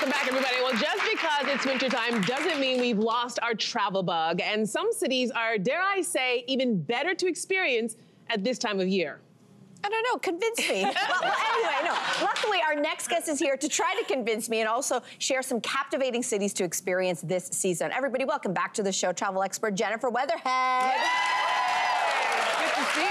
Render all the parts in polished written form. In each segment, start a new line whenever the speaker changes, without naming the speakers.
Welcome back, everybody. Well, just because it's wintertime doesn't mean we've lost our travel bug. And some cities are, dare I say, even better to experience at this time of year.
I don't know, convince me. well, anyway, no. Luckily, our next guest is here to try to convince me and also share some captivating cities to experience this season. Everybody, welcome back to the show, travel expert Jennifer Weatherhead.
Yay! Good to see you.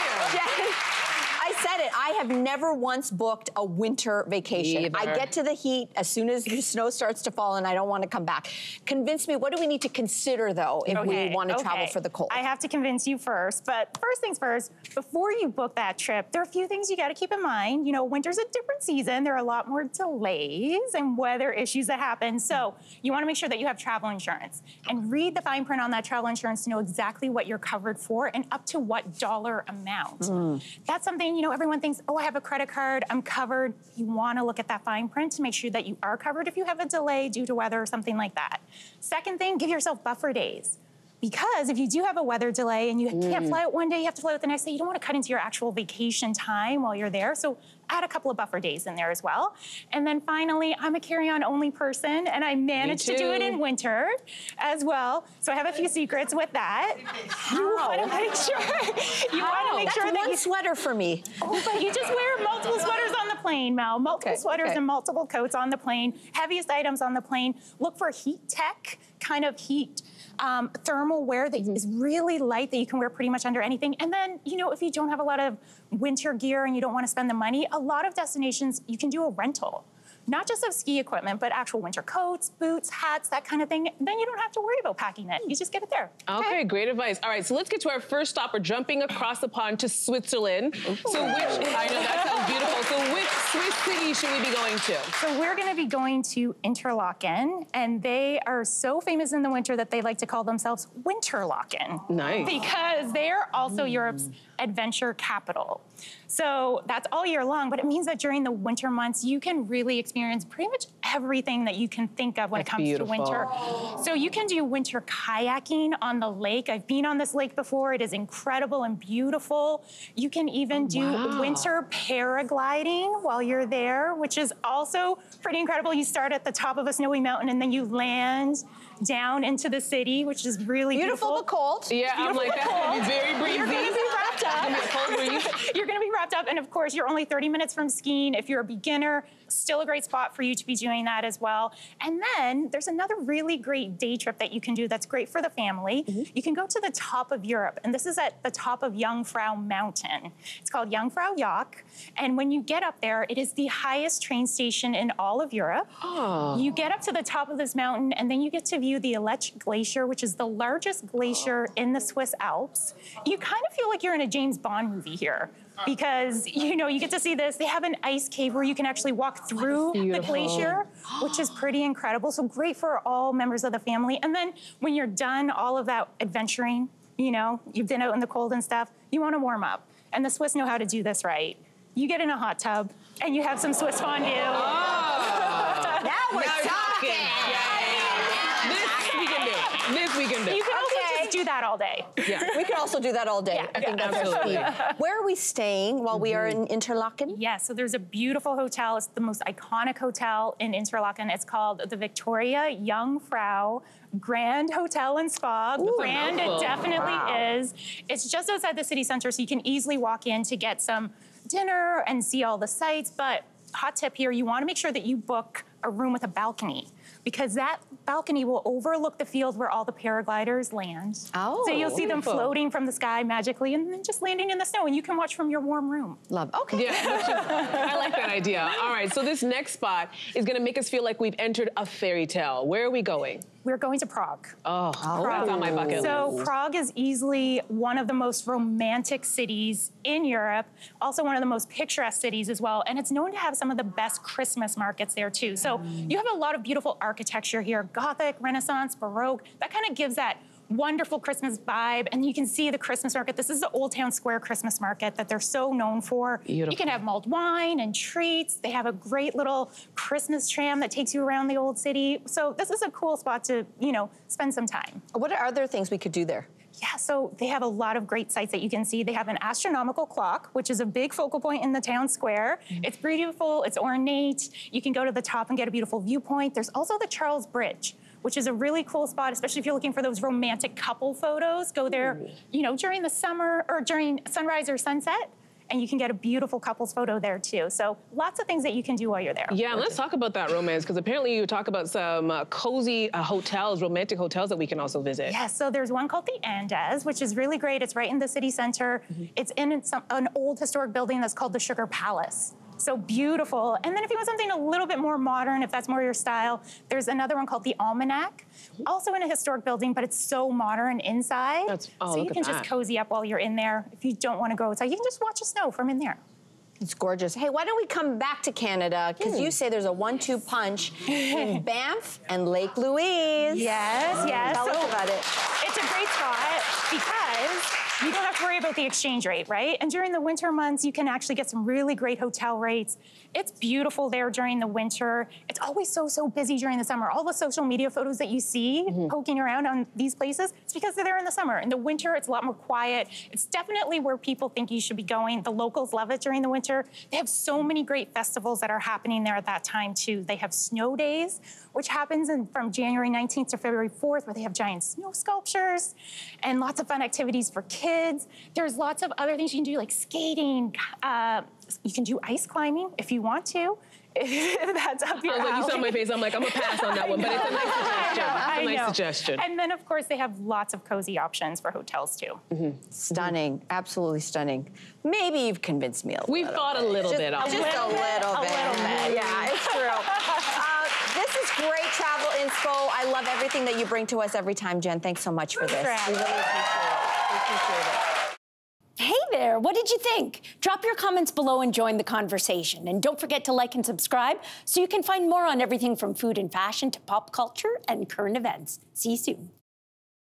I said it, I have never once booked a winter vacation.
Either.
I get to the heat as soon as the snow starts to fall and I don't want to come back. Convince me, what do we need to consider though if we want to travel for the cold?
I have to convince you first, but first things first, before you book that trip, there are a few things you got to keep in mind. You know, winter's a different season. There are a lot more delays and weather issues that happen. So you want to make sure that you have travel insurance and read the fine print on that travel insurance to know exactly what you're covered for and up to what dollar amount. That's something, you know, everyone thinks, oh, I have a credit card, I'm covered. You want to look at that fine print to make sure that you are covered if you have a delay due to weather or something like that. Second thing, give yourself buffer days. Because if you do have a weather delay and you can't fly out one day, you have to fly out the next day, you don't want to cut into your actual vacation time while you're there. So add a couple of buffer days in there as well. And then finally, I'm a carry-on only person and I manage to do it in winter as well. So I have a few secrets with that. You want to make sure,
That's one sweater for me.
Oh, but you just wear multiple sweaters on the plane, Mel. Multiple sweaters and multiple coats on the plane. Heaviest items on the plane. Look for heat tech, kind of heat thermal wear that is really light that you can wear pretty much under anything. And then, you know, if you don't have a lot of winter gear and you don't want to spend the money, a lot of destinations, you can do a rental. Not just of ski equipment, but actual winter coats, boots, hats, that kind of thing. Then you don't have to worry about packing it. You just get it there.
Okay, great advice. All right, so let's get to our first stop. We're jumping across the pond to Switzerland. So I know that sounds beautiful. So which Swiss city should we be going to?
So we're gonna be going to Interlaken, and they are so famous in the winter that they like to call themselves Winterlaken.
Nice.
Because they're also Europe's adventure capital. So that's all year long, but it means that during the winter months, you can really experience pretty much everything that you can think of when it comes to winter. So you can do winter kayaking on the lake. I've been on this lake before. It is incredible and beautiful. You can even do winter paragliding while you're there, which is also pretty incredible. You start at the top of a snowy mountain and then you land down into the city, which is really beautiful.
But cold.
Yeah, I'm like, that's gonna be very breezy.
You're gonna be wrapped up. You're gonna be wrapped up, and of course, you're only 30 minutes from skiing. If you're a beginner, still a great spot for you to be doing that as well. And then there's another really great day trip that you can do that's great for the family. You can go to the top of Europe, and this is at the top of Jungfrau Mountain. It's called Jungfrau Joch, and when you get up there, it is the highest train station in all of Europe. You get up to the top of this mountain, and then you get to view the Aletsch Glacier, which is the largest glacier in the Swiss Alps. You kind of feel like you're in a James Bond movie here. Because, you know, you get to see this. They have an ice cave where you can actually walk through the glacier, which is pretty incredible. So great for all members of the family. And then when you're done all of that adventuring, you know, you've been out in the cold and stuff, you want to warm up. And the Swiss know how to do this right. You get in a hot tub and you have some Swiss fondue.
Now we're talking.
This we can do.
You can also just do that all day.
Yeah, we can also do that all day. I think that's absolutely. Where are we staying while we are in Interlaken?
Yeah, so there's a beautiful hotel. It's the most iconic hotel in Interlaken. It's called the Victoria Jungfrau Grand Hotel and Spa. Grand, it definitely is. It's just outside the city center, so you can easily walk in to get some dinner and see all the sights. But hot tip here, you want to make sure that you book a room with a balcony, because that balcony will overlook the field where all the paragliders land. So you'll see them floating from the sky magically and then just landing in the snow, and you can watch from your warm room.
Love. Okay.
Yeah, I like that idea. All right, so this next spot is gonna make us feel like we've entered a fairy tale. Where are we going?
We're going to Prague.
Oh, Prague. That's on my bucket list.
So Prague is easily one of the most romantic cities in Europe, also one of the most picturesque cities as well, and it's known to have some of the best Christmas markets there too. So you have a lot of beautiful architecture here, Gothic, Renaissance, Baroque, that kind of gives that wonderful Christmas vibe, and you can see the Christmas market. This is the Old Town Square Christmas market that they're so known for. Beautiful. You can have mulled wine and treats. They have a great little Christmas tram that takes you around the old city. So this is a cool spot to, you know, spend some time.
What are other things we could do there?
Yeah, so they have a lot of great sites that you can see. They have an astronomical clock, which is a big focal point in the town square. It's beautiful, it's ornate. You can go to the top and get a beautiful viewpoint. There's also the Charles Bridge, which is a really cool spot, especially if you're looking for those romantic couple photos. Go there, you know, during the summer or during sunrise or sunset, and you can get a beautiful couples photo there too. So lots of things that you can do while you're there.
Yeah, let's talk about that romance, because apparently you talk about some cozy hotels, romantic hotels that we can also visit.
Yeah, so there's one called the Andes, which is really great. It's right in the city center. It's in an old historic building that's called the Sugar Palace. So beautiful. And then if you want something a little bit more modern, if that's more your style, there's another one called the Almanac, also in a historic building, but it's so modern inside. So you can just cozy up while you're in there. If you don't want to go outside, you can just watch the snow from in there.
It's gorgeous. Hey, why don't we come back to Canada? Because you say there's a 1-2 punch in Banff and Lake Louise.
Yes, yes.
Tell us about it.
It's a great spot because you don't have to worry about the exchange rate, right? And during the winter months, you can actually get some really great hotel rates. It's beautiful there during the winter. It's always so busy during the summer. All the social media photos that you see poking around on these places, it's because they're there in the summer. In the winter, it's a lot more quiet. It's definitely where people think you should be going. The locals love it during the winter. They have so many great festivals that are happening there at that time too. They have snow days, which happens from January 19th to February 4th, where they have giant snow sculptures and lots of fun activities for kids. There's lots of other things you can do, like skating. You can do ice climbing if you want to. If that's up your alley.
You saw my face. I'm like, I'm gonna pass on that one, but it's a nice suggestion. It's a nice suggestion.
And then, of course, they have lots of cozy options for hotels too.
Stunning, absolutely stunning. Maybe you've convinced me a little.
We've thought a little bit.
Just a little bit. Yeah, it's true. This is great travel inspo. I love everything that you bring to us every time, Jen. Thanks so much for this. We really appreciate it. We appreciate it.
Hey there, what did you think? Drop your comments below and join the conversation. And don't forget to like and subscribe so you can find more on everything from food and fashion to pop culture and current events. See you soon.